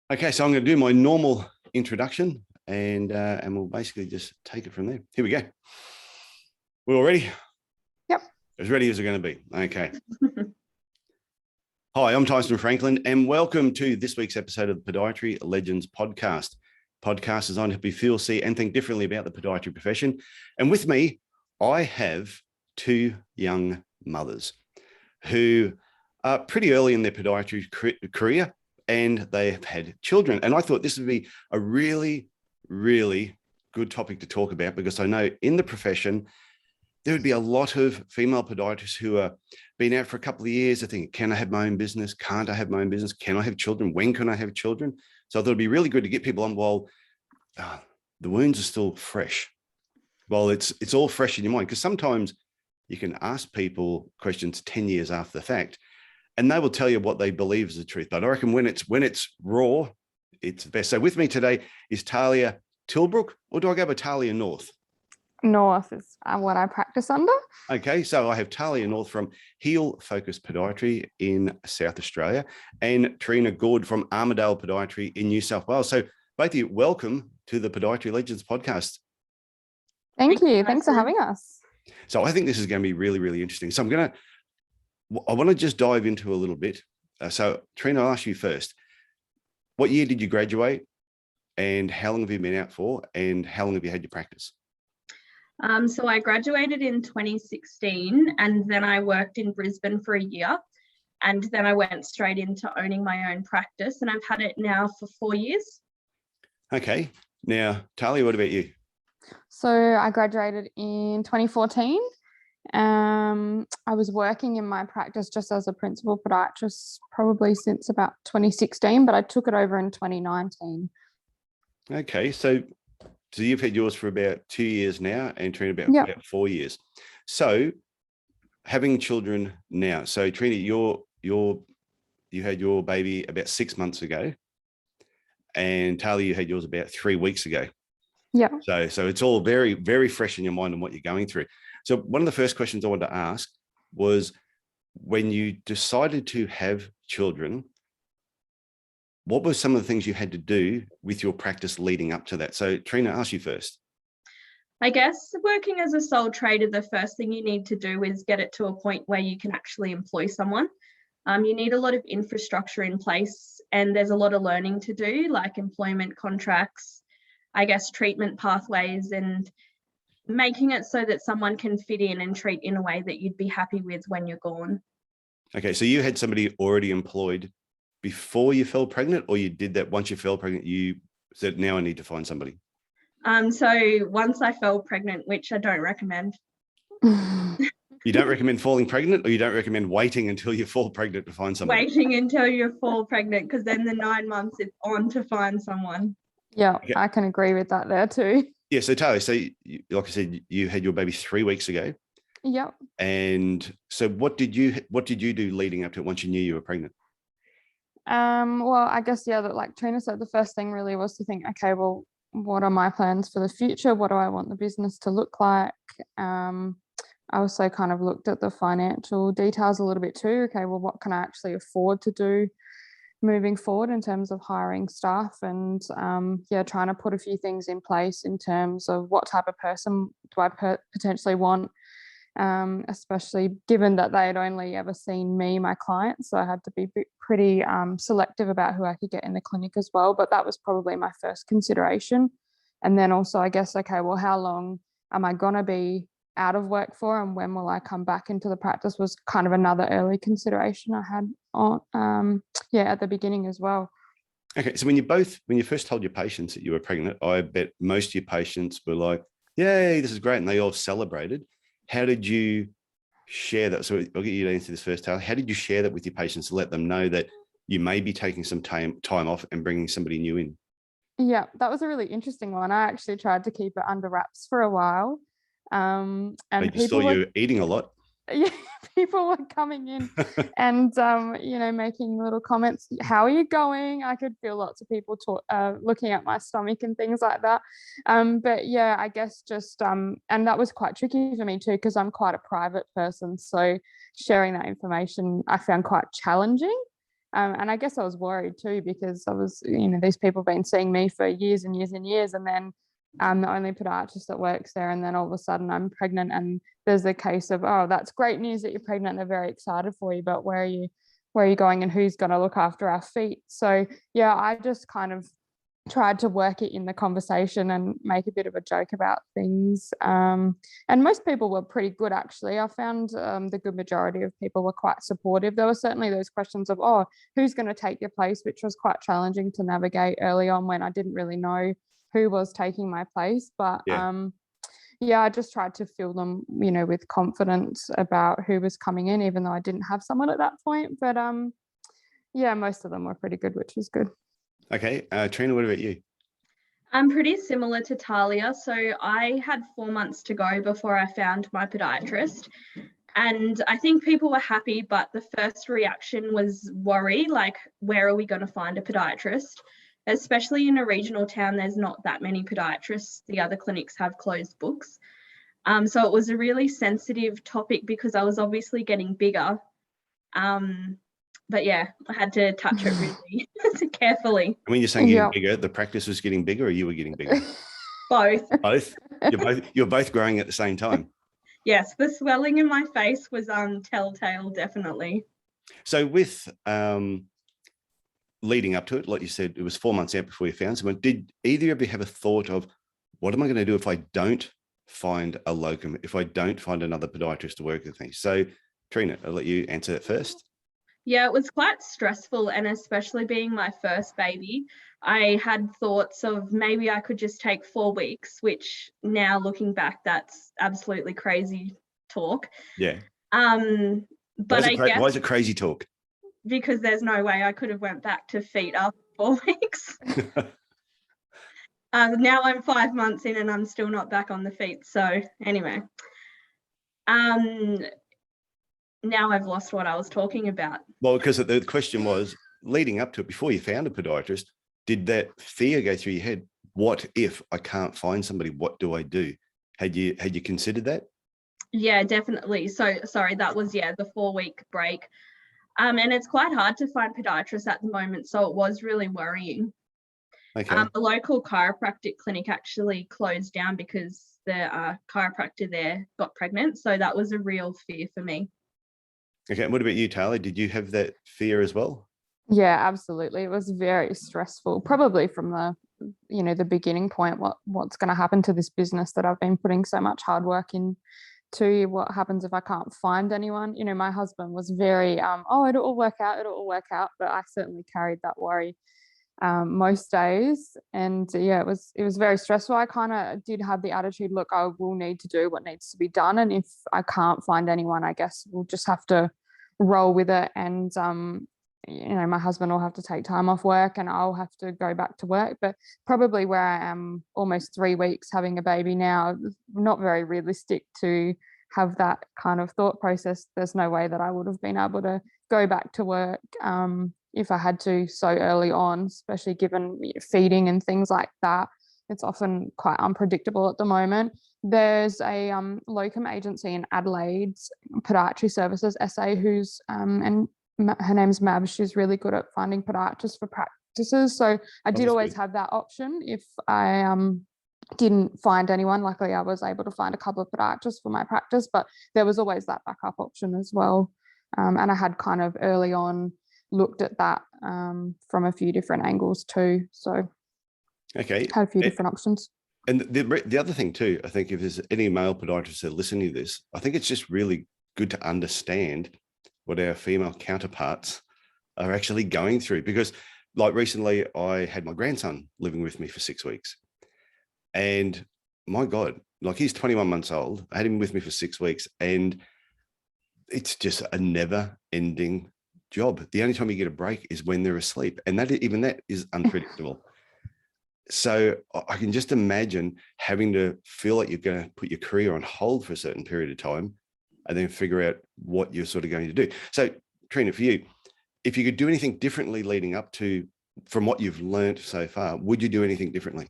Okay, so I'm going to do my normal introduction and we'll basically just take it from there. Here we go. We're all ready? Yep. As ready as we're going to be. Okay. Hi, I'm Tyson Franklin and welcome to this week's episode of the Podiatry Legends podcast. Podcast designed to help you feel, see and think differently about the podiatry profession. And with me, I have two young mothers who are pretty early in their podiatry career, and they have had children. And I thought this would be a really, really good topic to talk about, because I know in the profession, there would be a lot of female podiatrists who are been out for a couple of years. I think, can I have my own business? Can't I have my own business? Can I have children? When can I have children? So I thought it'd be really good to get people on while the wounds are still fresh. Well, it's all fresh in your mind, because sometimes you can ask people questions 10 years after the fact, and they will tell you what they believe is the truth. But I reckon when it's raw, it's the best. So with me today is Tahlia Tilbrook, or do I go by Tahlia North? North is what I practice under. Okay, so I have Tahlia North from Heal Focus Podiatry in South Australia, and Trina Goard from Armidale Podiatry in New South Wales. So both of you, welcome to the Podiatry Legends podcast. Thank you. Thanks for having us. So I think this is going to be really, really interesting. So I want to just dive into a little bit. So Trina, I'll ask you first. What year did you graduate, and how long have you been out for, and how long have you had your practice? So I graduated in 2016, and then I worked in Brisbane for a year, and then I went straight into owning my own practice, and I've had it now for 4 years. Okay. Now, Tahlia, what about you? So I graduated in 2014. I was working in my practice just as a principal podiatrist probably since about 2016, but I took it over in 2019. Okay, so you've had yours for about 2 years now, and Trina about 4 years. So having children now. So Trina, you had your baby about 6 months ago, and Tahlia, you had yours about 3 weeks ago. Yeah. So it's all very, very fresh in your mind and what you're going through. So one of the first questions I wanted to ask was, when you decided to have children, what were some of the things you had to do with your practice leading up to that? So Trina, I'll ask you first. I guess working as a sole trader, the first thing you need to do is get it to a point where you can actually employ someone. You need a lot of infrastructure in place, and there's a lot of learning to do, like employment contracts, I guess treatment pathways, and making it so that someone can fit in and treat in a way that you'd be happy with when you're gone. Okay, so you had somebody already employed before you fell pregnant, or you did that once you fell pregnant, you said, now I need to find somebody? So once I fell pregnant, which I don't recommend. You don't recommend falling pregnant, or you don't recommend waiting until you fall pregnant to find somebody? Waiting until you fall pregnant, because then the 9 months it's on to find someone. Yeah, okay. I can agree with that there too. Yeah, so Tahlia, so like I said, you had your baby 3 weeks ago. Yep. And so what did you do leading up to it once you knew you were pregnant? Well, I guess, like Trina said, the first thing really was to think, okay, well, what are my plans for the future? What do I want the business to look like? I also kind of looked at the financial details a little bit too. Okay, well, what can I actually afford to do moving forward in terms of hiring staff, and trying to put a few things in place in terms of what type of person do I potentially want, especially given that they had only ever seen me, my clients. So I had to be pretty selective about who I could get in the clinic as well. But that was probably my first consideration. And then also, I guess, okay, well, how long am I going to be out of work for, and when will I come back into the practice was kind of another early consideration I had on at the beginning as well. Okay, so when you first told your patients that you were pregnant, I bet most of your patients were like, yay, this is great, and they all celebrated. How did you share that? So I'll get you to answer this first, Tahlia. How did you share that with your patients to let them know that you may be taking some time off and bringing somebody new in? Yeah, that was a really interesting one. I actually tried to keep it under wraps for a while. And I just saw you eating a lot. Yeah, people were coming in and making little comments. How are you going? I could feel lots of people looking at my stomach and things like that. But yeah, I guess just and that was quite tricky for me too, because I'm quite a private person. So sharing that information I found quite challenging. And I guess I was worried too, because I was, these people have been seeing me for years and years and years, and then I'm the only podiatrist that works there, and then all of a sudden I'm pregnant, and there's a case of, oh, that's great news that you're pregnant, they're very excited for you, but where are you going, and who's going to look after our feet? So yeah, I just kind of tried to work it in the conversation and make a bit of a joke about things. And most people were pretty good, actually. I found the good majority of people were quite supportive. There were certainly those questions of, oh, who's going to take your place, which was quite challenging to navigate early on when I didn't really know who was taking my place. But yeah, I just tried to fill them, with confidence about who was coming in, even though I didn't have someone at that point. But yeah, most of them were pretty good, which was good. Okay. Trina, what about you? I'm pretty similar to Tahlia. So I had 4 months to go before I found my podiatrist. And I think people were happy, but the first reaction was worry, like, where are we going to find a podiatrist? Especially in a regional town, there's not that many podiatrists. The other clinics have closed books. So it was a really sensitive topic because I was obviously getting bigger. But yeah, I had to touch it really carefully. I mean, you're saying getting bigger, the practice was getting bigger, or you were getting bigger? Both. Both? You're both growing at the same time? Yes, the swelling in my face was telltale, definitely. So with leading up to it, like you said, it was 4 months out before you found someone. Did either of you have a thought of, what am I going to do if I don't find a locum, if I don't find another podiatrist to work with me? So Trina, I'll let you answer that first. Yeah, it was quite stressful, and especially being my first baby, I had thoughts of maybe I could just take 4 weeks, which now looking back, that's absolutely crazy talk. Yeah. But why is it crazy talk? Because there's no way I could have went back to feet after 4 weeks. Now I'm 5 months in and I'm still not back on the feet. So anyway, now I've lost what I was talking about. Well, because the question was, leading up to it, before you found a podiatrist, did that fear go through your head? What if I can't find somebody? What do I do? Had you considered that? Yeah, definitely. So sorry, that was the 4-week break. And it's quite hard to find podiatrists at the moment, so it was really worrying. Okay. The local chiropractic clinic actually closed down because the chiropractor there got pregnant, so that was a real fear for me. Okay, and what about you, Tahlia? Did you have that fear as well? Yeah, absolutely. It was very stressful, probably from the beginning point, what's going to happen to this business that I've been putting so much hard work into. What happens if I can't find anyone? My husband was very, it'll all work out, but I certainly carried that worry most days. And yeah, it was very stressful. I kind of did have the attitude, look, I will need to do what needs to be done, and if I can't find anyone, I guess we'll just have to roll with it. And my husband will have to take time off work and I'll have to go back to work. But probably where I am almost 3 weeks having a baby now, not very realistic to have that kind of thought process. There's no way that I would have been able to go back to work if I had to so early on, especially given feeding and things like that. It's often quite unpredictable at the moment. There's a locum agency in Adelaide, Podiatry Services SA, who's and her name's Mab. She's really good at finding podiatrists for practices. So I did always have that option if I didn't find anyone. Luckily, I was able to find a couple of podiatrists for my practice, but there was always that backup option as well. And I had kind of early on looked at that from a few different angles too. So okay, had a few different options. And the other thing too, I think if there's any male podiatrists that are listening to this, I think it's just really good to understand what our female counterparts are actually going through. Because like recently I had my grandson living with me for 6 weeks, and my God, like he's 21 months old. I had him with me for 6 weeks, and it's just a never ending job. The only time you get a break is when they're asleep. And even that is unpredictable. So I can just imagine having to feel like you're going to put your career on hold for a certain period of time and then figure out what you're sort of going to do. So Trina, for you, if you could do anything differently leading up to, from what you've learned so far, would you do anything differently?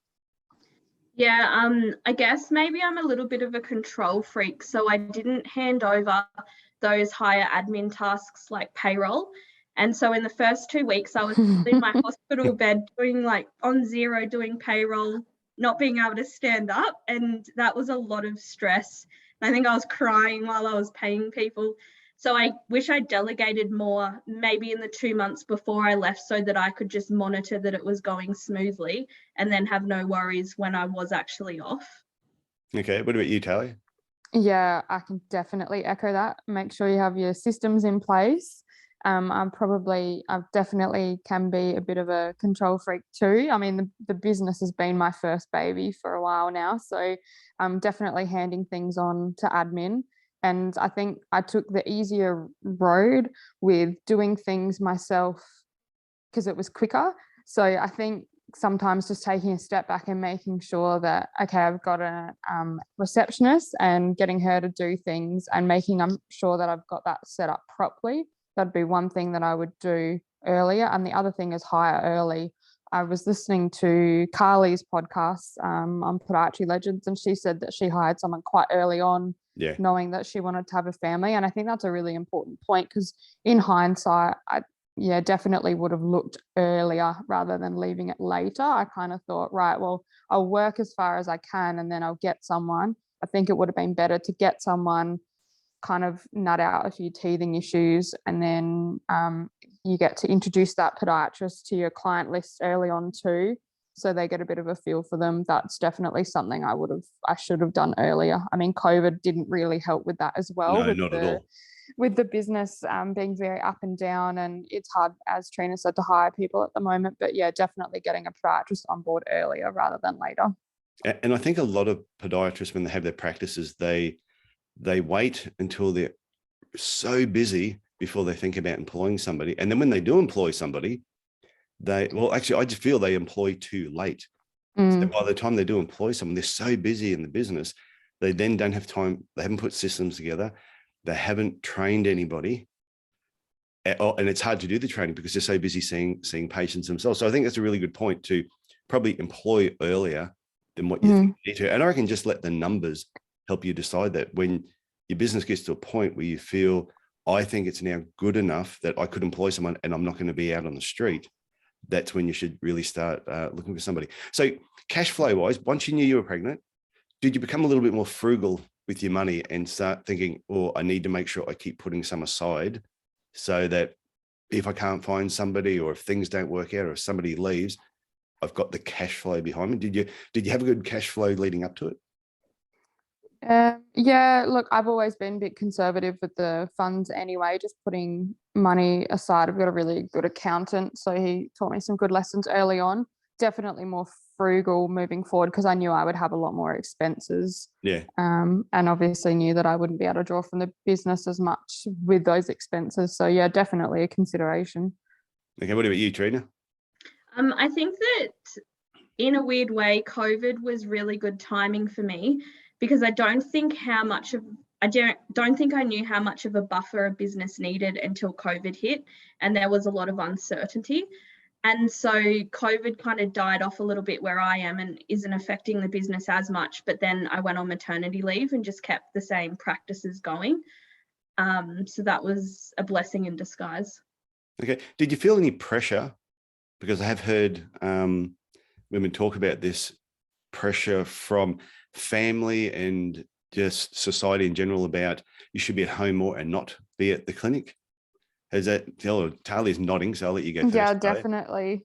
Yeah, I guess maybe I'm a little bit of a control freak. So I didn't hand over those higher admin tasks like payroll. And so in the first 2 weeks, I was in my hospital bed doing like on zero, doing payroll, not being able to stand up. And that was a lot of stress. And I think I was crying while I was paying people. So I wish I delegated more, maybe in the 2 months before I left, so that I could just monitor that it was going smoothly and then have no worries when I was actually off. Okay. What about you, Tahlia? Yeah, I can definitely echo that. Make sure you have your systems in place. I definitely can be a bit of a control freak too. I mean, the business has been my first baby for a while now, so I'm definitely handing things on to admin. And I think I took the easier road with doing things myself because it was quicker. So I think sometimes just taking a step back and making sure that, okay, I've got a receptionist, and getting her to do things and making sure that I've got that set up properly. That'd be one thing that I would do earlier. And the other thing is hire early. I was listening to Carly's podcast on Podiatry Legends, and she said that she hired someone quite early on, knowing that she wanted to have a family. And I think that's a really important point, because in hindsight, I definitely would have looked earlier rather than leaving it later. I kind of thought, right, well, I'll work as far as I can and then I'll get someone. I think it would have been better to get someone, kind of nut out a few teething issues, and then you get to introduce that podiatrist to your client list early on too, so they get a bit of a feel for them. That's definitely something I should have done earlier. I mean, COVID didn't really help with that as well. No, not at all. With the business being very up and down, and it's hard, as Trina said, to hire people at the moment. But yeah, definitely getting a podiatrist on board earlier rather than later. And I think a lot of podiatrists, when they have their practices, they wait until they're so busy before they think about employing somebody. And then when they do employ somebody, I just feel they employ too late. So by the time they do employ someone, they're so busy in the business, they then don't have time. They haven't put systems together. They haven't trained anybody. And it's hard to do the training because they're so busy seeing patients themselves. So I think that's a really good point, to probably employ earlier than what you think you need to. And I reckon just let the numbers help you decide that. When your business gets to a point where you feel, I think it's now good enough that I could employ someone and I'm not going to be out on the street, that's when you should really start looking for somebody. So cash flow wise, once you knew you were pregnant, did you become a little bit more frugal with your money and start thinking, oh, I need to make sure I keep putting some aside, so that if I can't find somebody, or if things don't work out, or if somebody leaves, I've got the cash flow behind me? Did you have a good cash flow leading up to it? Yeah, look, I've always been a bit conservative with the funds anyway, just putting money aside. I've got a really good accountant, so he taught me some good lessons early on. Definitely more frugal moving forward, because I knew I would have a lot more expenses. And obviously knew that I wouldn't be able to draw from the business as much with those expenses. So yeah, definitely a consideration. Okay, what about you, Trina? I think that in a weird way, COVID was really good timing for me, because I don't think I knew how much of a buffer a business needed until COVID hit, and there was a lot of uncertainty. And so COVID kind of died off a little bit where I am, and isn't affecting the business as much. But then I went on maternity leave and just kept the same practices going. So that was a blessing in disguise. Okay. Did you feel any pressure? Because I have heard women talk about this pressure from family and just society in general about you should be at home more and not be at the clinic. Has that, Tahlia's nodding, so I'll let you go first. Yeah, definitely.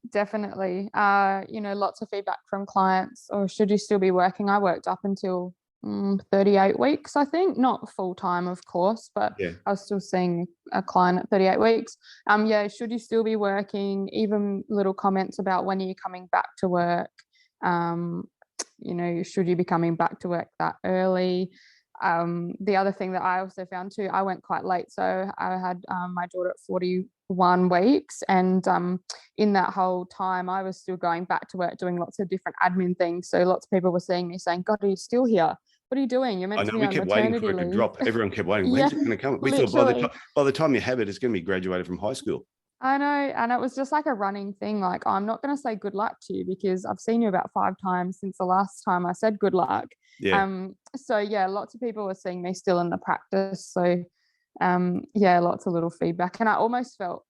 Lots of feedback from clients, or should you still be working? I worked up until 38 weeks, I think, not full time, of course, but I was still seeing a client at 38 weeks. Should you still be working? Even little comments about, when are you coming back to work? Should you be coming back to work that early? The other thing that I also found too, I went quite late. So I had my daughter at 41 weeks. And in that whole time, I was still going back to work, doing lots of different admin things. So lots of people were seeing me saying, God, are you still here? What are you doing? You're meant to be on maternity leave. We kept waiting for it to drop. Everyone kept waiting. When's it going to come? We thought by the time you have it, it's going to be graduated from high school. I know. And it was just like a running thing. Like, I'm not going to say good luck to you because I've seen you about 5 times since the last time I said good luck. Lots of people were seeing me still in the practice. So lots of little feedback. And I almost felt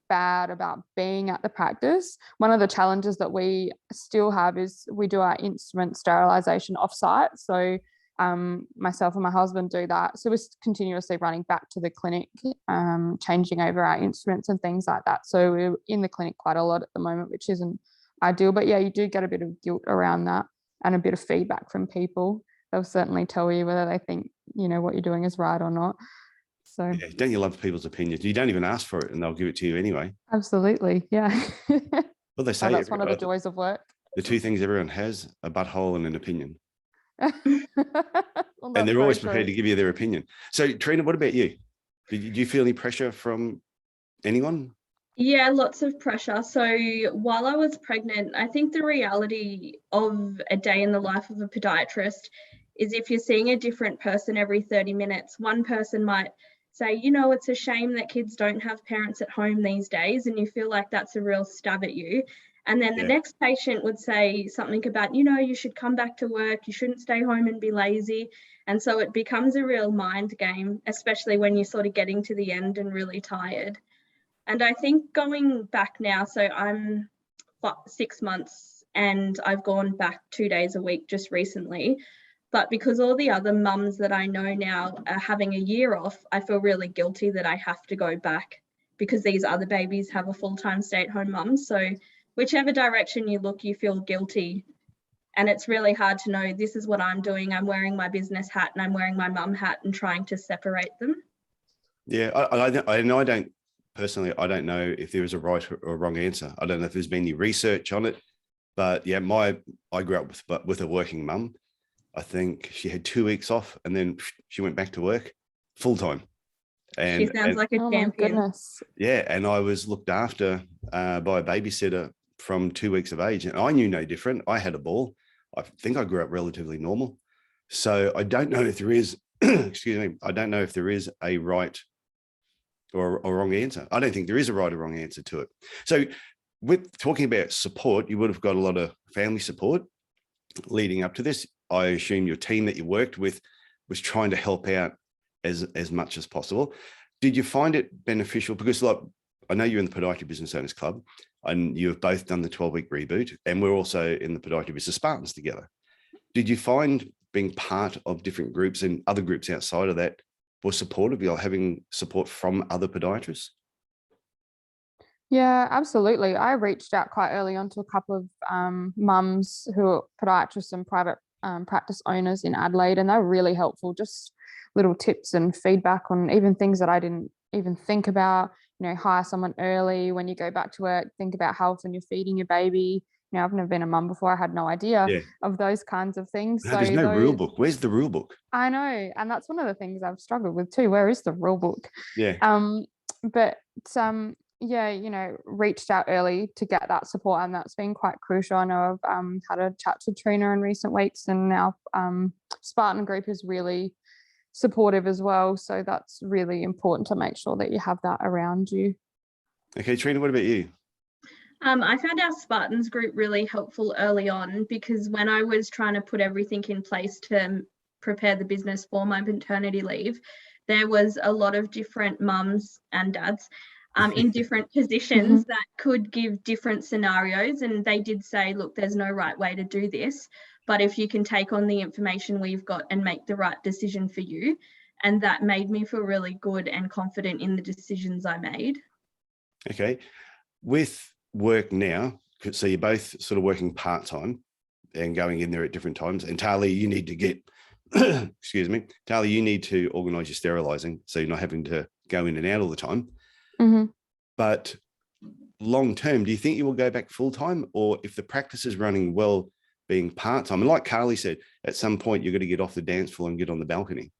bad about being at the practice. One of the challenges that we still have is we do our instrument sterilisation off-site. So myself and my husband do that. So we're continuously running back to the clinic, changing over our instruments and things like that. So we're in the clinic quite a lot at the moment, which isn't ideal. But yeah, you do get a bit of guilt around that and a bit of feedback from people. They'll certainly tell you whether they think, what you're doing is right or not. So yeah, don't you love people's opinions? You don't even ask for it and they'll give it to you anyway. Absolutely. Yeah. Well, they say that's one of the joys of work. The two things everyone has, a butthole and an opinion. Well, and they're always prepared to give you their opinion. So Trina, what about you? Did you feel any pressure from anyone? Yeah, lots of pressure. So while I was pregnant, I think the reality of a day in the life of a podiatrist is if you're seeing a different person every 30 minutes, one person might say, it's a shame that kids don't have parents at home these days, and you feel like that's a real stab at you. And then the next patient would say something about, you should come back to work, you shouldn't stay home and be lazy. And so it becomes a real mind game, especially when you're sort of getting to the end and really tired. And I think going back now, so I'm 6 months and I've gone back 2 days a week just recently. But because all the other mums that I know now are having a year off, I feel really guilty that I have to go back because these other babies have a full-time stay-at-home mum. So whichever direction you look, you feel guilty. And it's really hard to know, this is what I'm doing. I'm wearing my business hat and I'm wearing my mum hat and trying to separate them. Yeah, I know I don't personally, I don't know if there is a right or wrong answer. I don't know if there's been any research on it, but yeah, I grew up with a working mum. I think she had 2 weeks off and then she went back to work full time. And she sounds like a champion. Goodness. Yeah, and I was looked after by a babysitter from 2 weeks of age, and I knew no different. I had a ball. I think I grew up relatively normal. So I don't know if there is, excuse me, I don't know if there is a right or wrong answer. I don't think there is a right or wrong answer to it. So with talking about support, you would have got a lot of family support leading up to this. I assume your team that you worked with was trying to help out as much as possible. Did you find it beneficial? Because I know you're in the Podiatry Business Owners Club and you have both done the 12-week reboot, and we're also in the Podiatry Business Spartans together. Did you find being part of different groups and other groups outside of that was supportive, having support from other podiatrists? Yeah, absolutely. I reached out quite early on to a couple of mums who are podiatrists and private practice owners in Adelaide, and they were really helpful, just little tips and feedback on even things that I didn't even think about. Hire someone early when you go back to work, think about how often you're feeding your baby. I've never been a mum before. I had no idea of those kinds of things. No, there's no rule book. Where's the rule book? I know. And that's one of the things I've struggled with too. Where is the rule book? Yeah. Reached out early to get that support, and that's been quite crucial. I know I've had a chat to Trina in recent weeks, and our Spartan group is really supportive as well. So that's really important to make sure that you have that around you. Okay, Trina, what about you? I found our Spartans group really helpful early on, because when I was trying to put everything in place to prepare the business for my maternity leave, there was a lot of different mums and dads in different positions that could give different scenarios. And they did say, look, there's no right way to do this, but if you can take on the information we've got and make the right decision for you. And that made me feel really good and confident in the decisions I made. Okay. With work now, so you're both sort of working part-time and going in there at different times. And Tahlia, you need to get, excuse me, Tahlia, you need to organise your sterilising, so you're not having to go in and out all the time. Mm-hmm. But long term, do you think you will go back full-time, or if the practice is running well, being part-time? And like Carly said, at some point you're going to get off the dance floor and get on the balcony.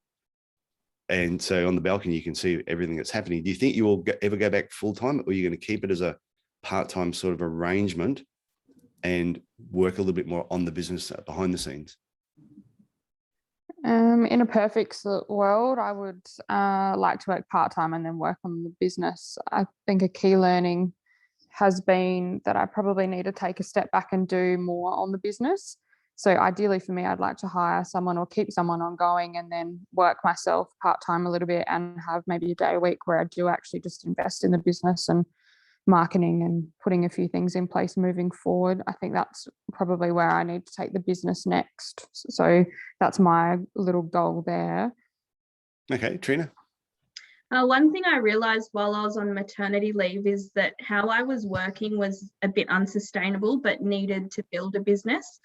And so on the balcony, you can see everything that's happening. Do you think you will ever go back full-time, or are you going to keep it as a part-time sort of arrangement and work a little bit more on the business behind the scenes? In a perfect world, I would like to work part-time and then work on the business. I think a key learning has been that I probably need to take a step back and do more on the business. So ideally for me, I'd like to hire someone or keep someone ongoing and then work myself part-time a little bit and have maybe a day a week where I do actually just invest in the business and marketing and putting a few things in place moving forward. I think that's probably where I need to take the business next. So that's my little goal there. Okay, Trina. One thing I realised while I was on maternity leave is that how I was working was a bit unsustainable, but needed to build a business.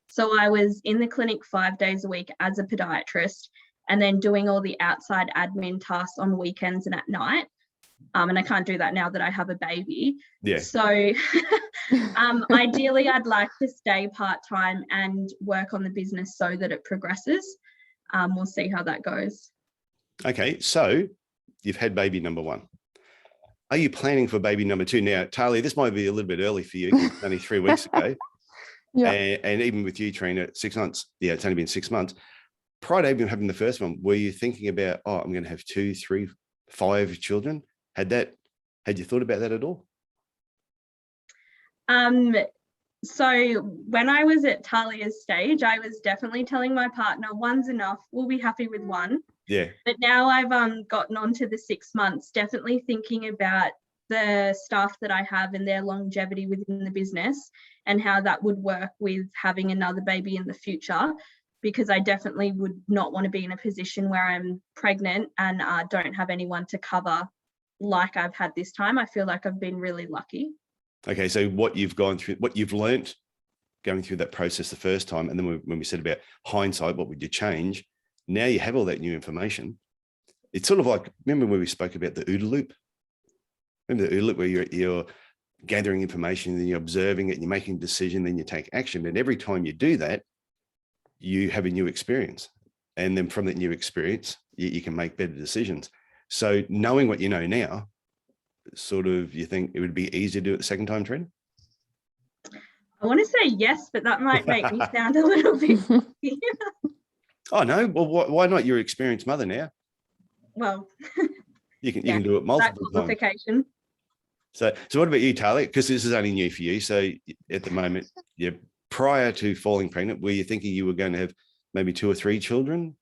So I was in the clinic 5 days a week as a podiatrist, and then doing all the outside admin tasks on weekends and at night. And I can't do that now that I have a baby. Yeah. So ideally, I'd like to stay part-time and work on the business so that it progresses. We'll see how that goes. Okay, so you've had baby number 1. Are you planning for baby number 2? Now, Tahlia, this might be a little bit early for you. It's only 3 weeks ago. Yeah. And even with you, Trina, 6 months. Yeah, it's only been 6 months. Prior to even having the first one, were you thinking about, oh, I'm going to have 2, 3, 5 children? Had you thought about that at all? So when I was at Tahlia's stage, I was definitely telling my partner, 1's enough. We'll be happy with 1. Yeah. But now I've gotten on to the 6 months, definitely thinking about the staff that I have and their longevity within the business and how that would work with having another baby in the future, because I definitely would not want to be in a position where I'm pregnant and don't have anyone to cover like I've had this time. I feel like I've been really lucky. Okay, so what you've gone through, what you've learnt going through that process the first time, and then when we said about hindsight, what would you change? Now you have all that new information. It's sort of like, remember when we spoke about the OODA loop? Remember the OODA loop where you're gathering information, then you're observing it, and you're making a decision, then you take action. And every time you do that, you have a new experience. And then from that new experience, you can make better decisions. So knowing what you know now, sort of, you think it would be easier to do it the second time, Trina? I want to say yes, but that might make me sound a little bit cocky. Oh, no. Well, why not? You're an experienced mother now. Well, you can do it multiple times. So what about you, Tahlia? Because this is only new for you. So at the moment, prior to falling pregnant, were you thinking you were going to have maybe 2 or 3 children?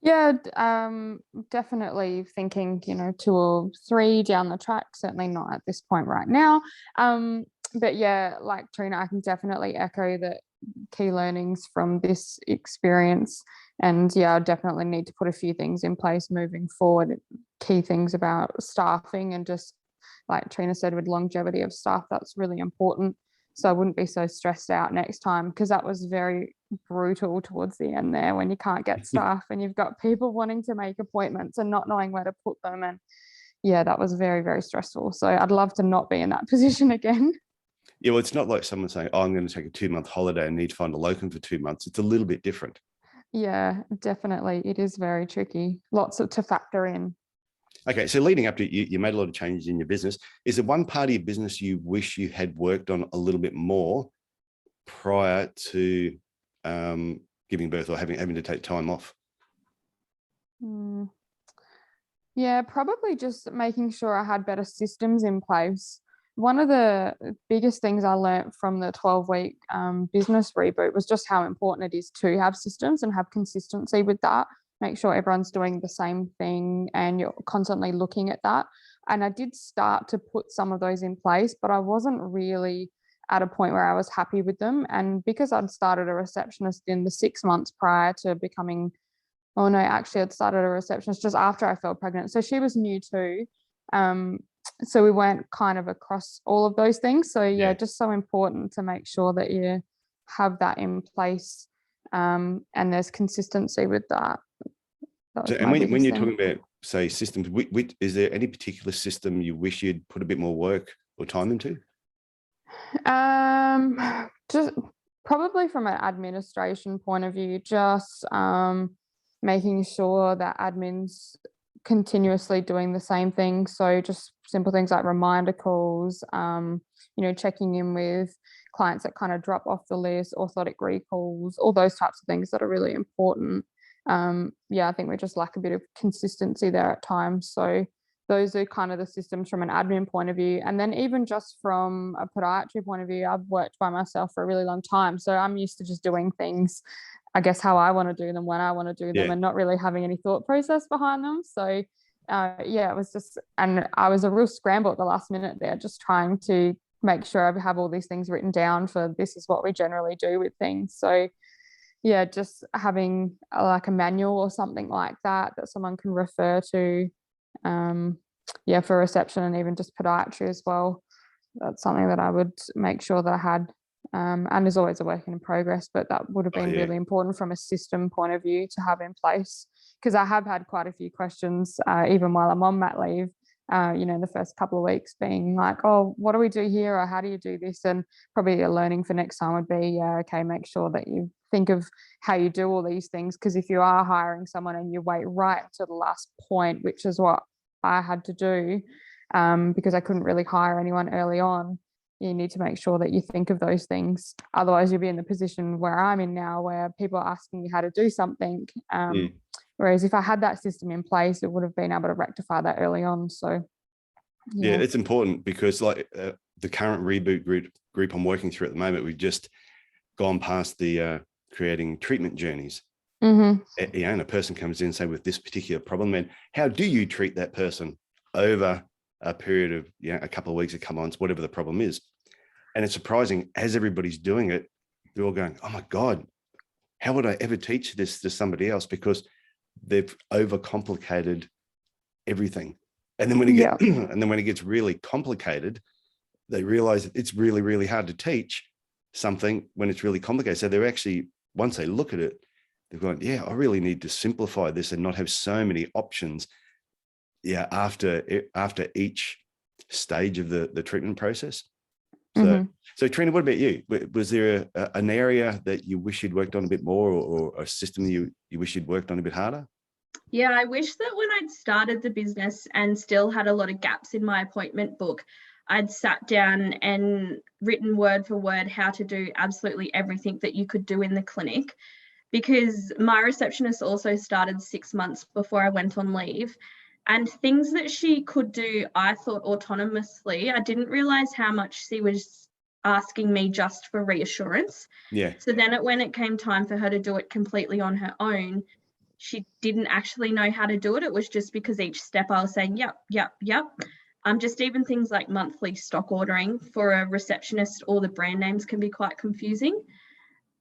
Yeah, definitely thinking, 2 or 3 down the track, certainly not at this point right now. But yeah, like Trina, I can definitely echo the key learnings from this experience. And yeah, I definitely need to put a few things in place moving forward. Key things about staffing and just like Trina said, with longevity of staff, that's really important. So I wouldn't be so stressed out next time, because that was very brutal towards the end there when you can't get staff and you've got people wanting to make appointments and not knowing where to put them. And yeah, that was very, very stressful. So I'd love to not be in that position again. Yeah, well, it's not like someone saying, oh, I'm going to take a 2-month holiday and need to find a locum for 2 months. It's a little bit different. Yeah, definitely. It is very tricky. Lots to factor in. Okay, so leading up to you made a lot of changes in your business. Is there one part of your business you wish you had worked on a little bit more prior to giving birth or having to take time off? Yeah, probably just making sure I had better systems in place. One of the biggest things I learned from the 12-week business reboot was just how important it is to have systems and have consistency with that. Make sure everyone's doing the same thing and you're constantly looking at that. And I did start to put some of those in place, but I wasn't really at a point where I was happy with them. And because I'd started a receptionist in the 6 months prior to becoming, oh no, actually I'd started a receptionist just after I fell pregnant. So she was new too. So we went kind of across all of those things. So yeah, just so important to make sure that you have that in place and there's consistency with that. So, and when you're talking about, say, systems, is there any particular system you wish you'd put a bit more work or time into? Just probably from an administration point of view, just making sure that admin's continuously doing the same thing. So just simple things like reminder calls, checking in with clients that kind of drop off the list, orthotic recalls, all those types of things that are really important. I think we just lack a bit of consistency there at times. So those are kind of the systems from an admin point of view. And then even just from a podiatry point of view, I've worked by myself for a really long time. So I'm used to just doing things, I guess, how I want to do them, when I want to do them, and not really having any thought process behind them. So yeah, it was just, and I was a real scramble at the last minute there, just trying to make sure I have all these things written down for this is what we generally do with things. So yeah, just having like a manual or something like that someone can refer to, yeah, for reception and even just podiatry as well. That's something that I would make sure that I had, and is always a work in progress, but that would have been really important from a system point of view to have in place, because I have had quite a few questions, even while I'm on mat leave, in the first couple of weeks, being like, oh, what do we do here, or how do you do this? And probably a learning for next time would be, okay, make sure that you think of how you do all these things, because if you are hiring someone and you wait right to the last point, which is what I had to do, because I couldn't really hire anyone early on, you need to make sure that you think of those things. Otherwise, you'll be in the position where I'm in now, where people are asking you how to do something. Whereas if I had that system in place, it would have been able to rectify that early on. So, yeah, it's important, because like the current Reboot group I'm working through at the moment, we've just gone past the creating treatment journeys. And a person comes in, say, with this particular problem, and how do you treat that person over a period of a couple of weeks, a couple of months, whatever the problem is. And it's surprising, as everybody's doing it, they're all going, oh my God, how would I ever teach this to somebody else? Because they've overcomplicated everything. And then when it gets really complicated, they realize it's really, really hard to teach something when it's really complicated. So they're actually, once they look at it, they're going, yeah, I really need to simplify this and not have so many options. Yeah, after each stage of the treatment process. So, so Trina, what about you? Was there an area that you wish you'd worked on a bit more, or a system you wish you'd worked on a bit harder? Yeah, I wish that when I'd started the business and still had a lot of gaps in my appointment book, I'd sat down and written word for word how to do absolutely everything that you could do in the clinic, because my receptionist also started 6 months before I went on leave. And things that she could do, I thought autonomously, I didn't realize how much she was asking me just for reassurance. Yeah. So then when it came time for her to do it completely on her own, she didn't actually know how to do it. It was just because each step I was saying, yep, yep, yep. Just even things like monthly stock ordering for a receptionist, all the brand names can be quite confusing.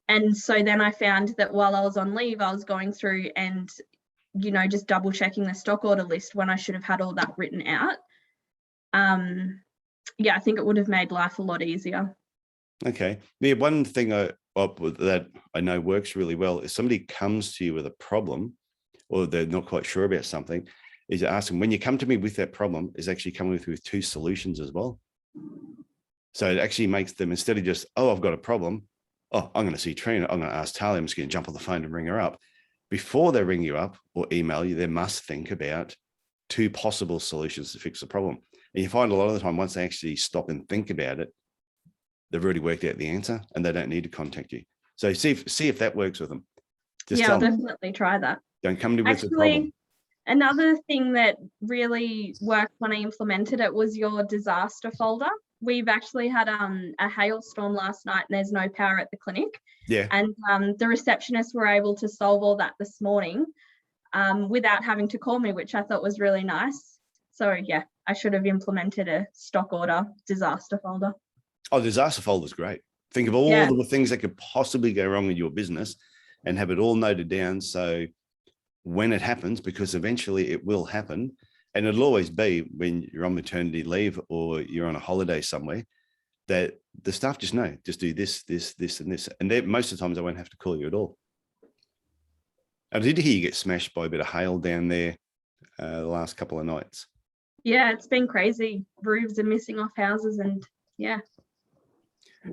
And so then I found that while I was on leave, I was going through and just double checking the stock order list when I should have had all that written out. Yeah, I think it would have made life a lot easier. Okay. Yeah, one thing that I know works really well is somebody comes to you with a problem, or they're not quite sure about something, is you ask them, when you come to me with that problem, is actually coming with 2 solutions as well. So it actually makes them, instead of just, oh, I've got a problem, oh, I'm going to see Trina, I'm going to ask Tahlia, I'm just going to jump on the phone and ring her up. Before they ring you up or email you, they must think about 2 possible solutions to fix the problem. And you find a lot of the time, once they actually stop and think about it, they've already worked out the answer and they don't need to contact you. So see if that works with them. Just I'll definitely try that. Don't come to with a problem. Another thing that really worked when I implemented it was your disaster folder. We've actually had a hailstorm last night and there's no power at the clinic. Yeah. And the receptionists were able to solve all that this morning without having to call me, which I thought was really nice. So yeah, I should have implemented a stock order disaster folder. Oh, disaster folder is great. Think of all the things that could possibly go wrong in your business and have it all noted down. So when it happens, because eventually it will happen, and it'll always be when you're on maternity leave or you're on a holiday somewhere, that the staff just know, just do this, this, this, and this. And most of the times I won't have to call you at all. I did hear you get smashed by a bit of hail down there the last couple of nights. Yeah, it's been crazy. Roofs are missing off houses and yeah.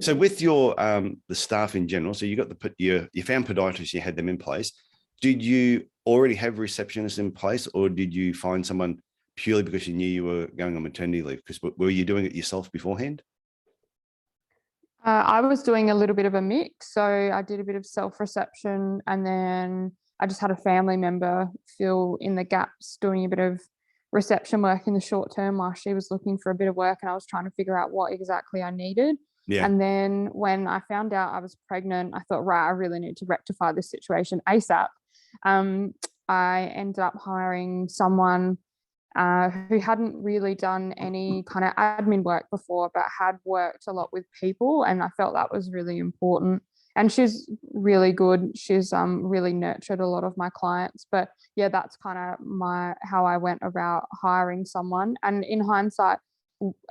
So with your the staff in general, so you got you found podiatrists, you had them in place. Did you already have receptionists in place, or did you find someone purely because you knew you were going on maternity leave? Because were you doing it yourself beforehand? I was doing a little bit of a mix. So I did a bit of self-reception, and then I just had a family member fill in the gaps doing a bit of reception work in the short term while she was looking for a bit of work and I was trying to figure out what exactly I needed. Yeah. And then when I found out I was pregnant, I thought, right, I really need to rectify this situation ASAP. I ended up hiring someone who hadn't really done any kind of admin work before, but had worked a lot with people. And I felt that was really important. And she's really good. She's really nurtured a lot of my clients. But yeah, that's kind of how I went about hiring someone. And in hindsight,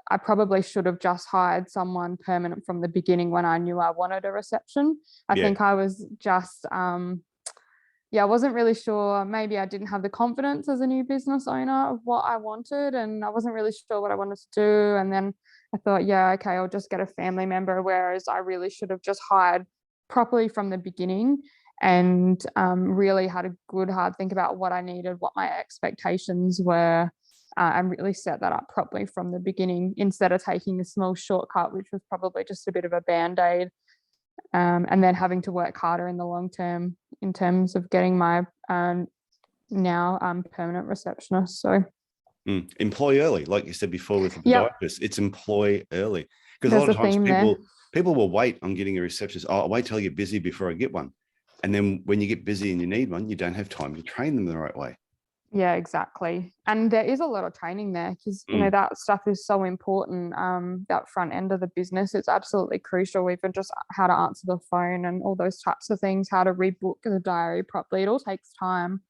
I probably should have just hired someone permanent from the beginning when I knew I wanted a reception. I think I was just, I wasn't really sure. Maybe I didn't have the confidence as a new business owner of what I wanted, and I wasn't really sure what I wanted to do. And then I thought, yeah, okay, I'll just get a family member, whereas I really should have just hired properly from the beginning and really had a good hard think about what I needed, what my expectations were, and really set that up properly from the beginning instead of taking a small shortcut, which was probably just a bit of a band-aid, and then having to work harder in the long term in terms of getting my now permanent receptionist. So employ early, like you said before with the podiatrist, it's employ early, because a lot of times people will wait on getting a receptionist. Oh, I'll wait till I get busy before I get one. And then when you get busy and you need one, you don't have time to train them the right way. Yeah, exactly. And there is a lot of training there because, you know, that stuff is so important, that front end of the business. It's absolutely crucial, even just how to answer the phone and all those types of things, how to rebook the diary properly. It all takes time.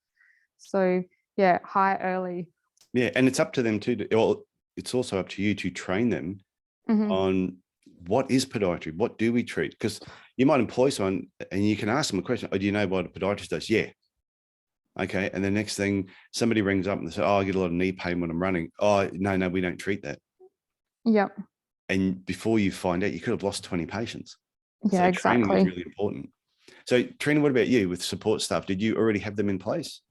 So, yeah, hire early. Yeah, and it's up to them too. Well, it's also up to you to train them on what is podiatry, what do we treat? Because you might employ someone and you can ask them a question. Oh, do you know what a podiatrist does? Yeah. Okay. And the next thing, somebody rings up and they say, oh, I get a lot of knee pain when I'm running. Oh, no, we don't treat that. Yep. And before you find out, you could have lost 20 patients. Yeah, so exactly. Training is really important. So Trina, what about you with support staff? Did you already have them in place?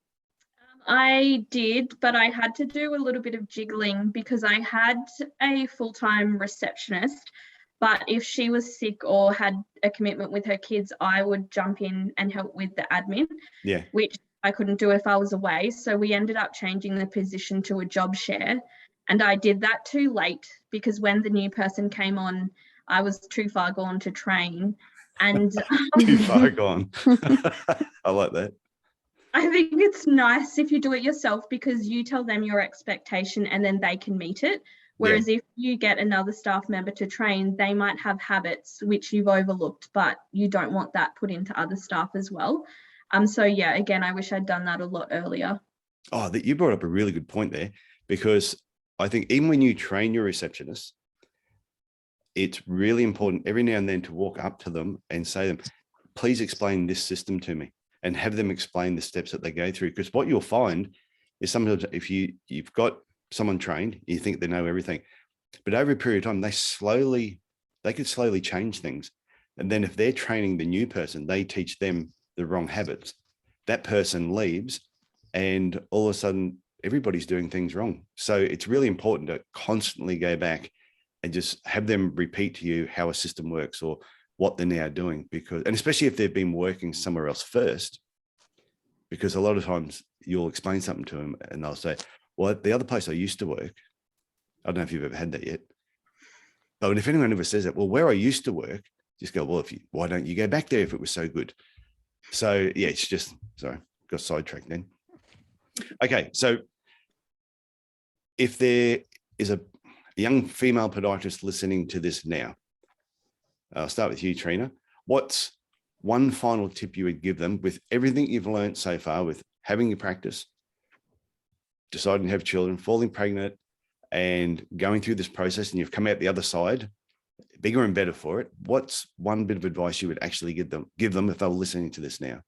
I did, but I had to do a little bit of jiggling because I had a full-time receptionist, but if she was sick or had a commitment with her kids, I would jump in and help with the admin, which I couldn't do if I was away. So we ended up changing the position to a job share. And I did that too late because when the new person came on, I was too far gone to train. And too far gone. I like that. I think it's nice if you do it yourself because you tell them your expectation and then they can meet it. Whereas if you get another staff member to train, they might have habits which you've overlooked, but you don't want that put into other staff as well. So yeah, again, I wish I'd done that a lot earlier. Oh, you brought up a really good point there, because I think even when you train your receptionists, it's really important every now and then to walk up to them and say to them, please explain this system to me, and have them explain the steps that they go through. Because what you'll find is sometimes if you've got someone trained, you think they know everything, but over a period of time, they could slowly change things. And then if they're training the new person, they teach them the wrong habits. That person leaves and all of a sudden everybody's doing things wrong. So it's really important to constantly go back and just have them repeat to you how a system works or what they're now doing, and especially if they've been working somewhere else first, because a lot of times you'll explain something to them and they'll say, well, the other place I used to work, I don't know if you've ever had that yet, but if anyone ever says that, well, where I used to work, just go, well, why don't you go back there if it was so good? So yeah, it's just, sorry, got sidetracked then. Okay. So if there is a young female podiatrist listening to this now, I'll start with you, Trina. What's one final tip you would give them with everything you've learned so far with having your practice, deciding to have children, falling pregnant, and going through this process, and you've come out the other side bigger and better for it? What's one bit of advice you would actually give them if they were listening to this now?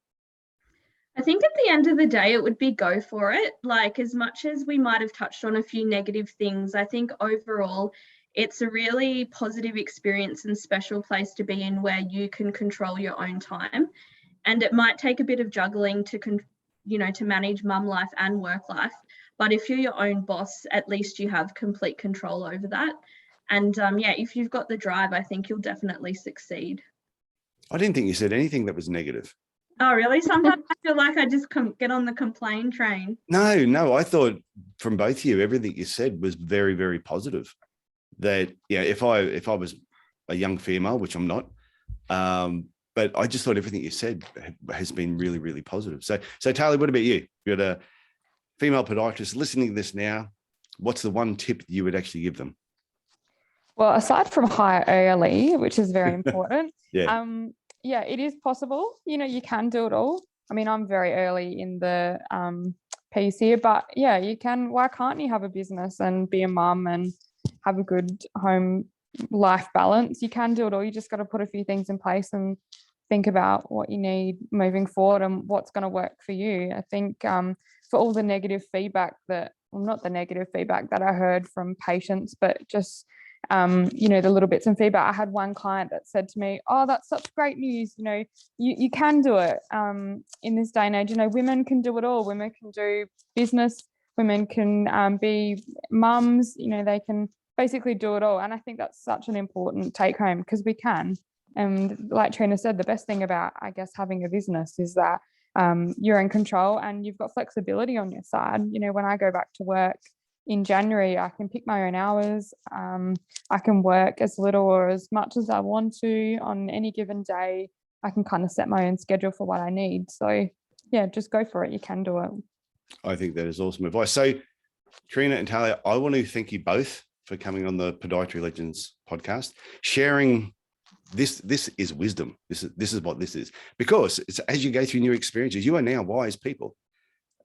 I think at the end of the day, it would be go for it. Like, as much as we might have touched on a few negative things, I think overall it's a really positive experience and special place to be in where you can control your own time. And it might take a bit of juggling to manage mum life and work life. But if you're your own boss, at least you have complete control over that. And if you've got the drive, I think you'll definitely succeed. I didn't think you said anything that was negative. Oh, really? Sometimes I feel like I just get on the complain train. No, I thought from both of you, everything you said was very, very positive. That, if I was a young female, which I'm not, but I just thought everything you said has been really, really positive. So Tahlia, what about you? You're a female podiatrist listening to this now. what's the one tip you would actually give them? Well, aside from hire early, which is very important, Yeah. yeah, it is possible. You can do it all. I mean, I'm very early in the piece here, but yeah, you can. Why can't you have a business and be a mum and have a good home life balance? You can do it all. You just got to put a few things in place and think about what you need moving forward and what's going to work for you. I think for all the negative feedback not the negative feedback that I heard from patients, but just the little bits and feedback. I had one client that said to me, "Oh, that's such great news. You can do it in this day and age. Women can do it all. Women can do business. Women can be mums. They can basically do it all." And I think that's such an important take home, because we can. And like Trina said, the best thing about, I guess, having a business is that you're in control and you've got flexibility on your side. When I go back to work in January, I can pick my own hours. I can work as little or as much as I want to on any given day. I can kind of set my own schedule for what I need. So yeah, just go for it. You can do it. I think that is awesome advice. So Trina and Tahlia, I want to thank you both for coming on the Podiatry Legends podcast, sharing this is wisdom. This is what this is, because it's as you go through new experiences, you are now wise people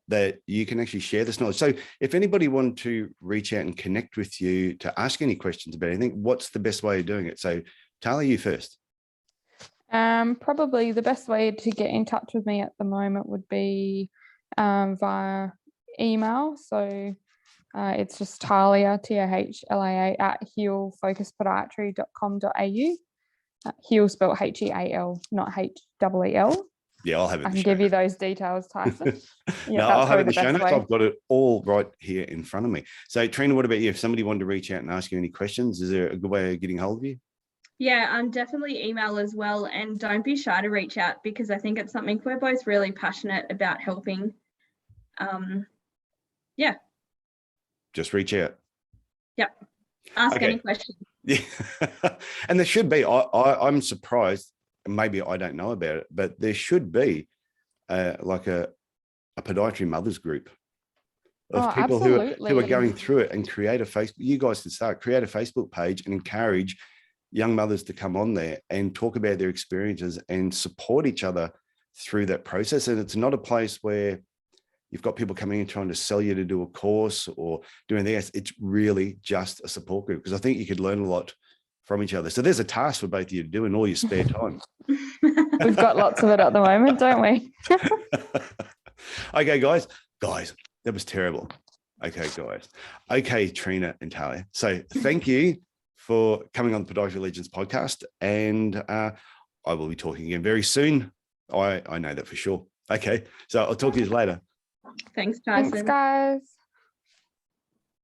that you can actually share this knowledge. So if anybody wanted to reach out and connect with you to ask any questions about anything, what's the best way of doing it? So Tahlia, you first. Probably the best way to get in touch with me at the moment would be via email. So it's just Tahlia, Tahlia at healfocuspodiatry.com.au. Heal spelled Heal, not Heel. Yeah, I'll have it. I can give you those details, Tyson. Yeah, no, I'll have it in the show notes. I've got it all right here in front of me. So Trina, what about you? If somebody wanted to reach out and ask you any questions, is there a good way of getting hold of you? Yeah, definitely email as well. And don't be shy to reach out, because I think it's something we're both really passionate about helping. Yeah. Just reach out. Yep. Ask any questions. Yeah. And there should be, I'm surprised, maybe I don't know about it, but there should be like a podiatry mothers group of people who are going through it, and create a Facebook. You guys can create a Facebook page and encourage young mothers to come on there and talk about their experiences and support each other through that process. And it's not a place where you've got people coming in trying to sell you to do a course or do anything else. It's really just a support group, because I think you could learn a lot from each other. So there's a task for both of you to do in all your spare time. We've got lots of it at the moment, don't we? Okay, guys, that was terrible. Okay, guys. Okay, Trina and Tahlia. So thank you for coming on the Podiatry Legends podcast. And I will be talking again very soon. I know that for sure. Okay, so I'll talk to you later. Thanks, Tyson. Thanks, guys.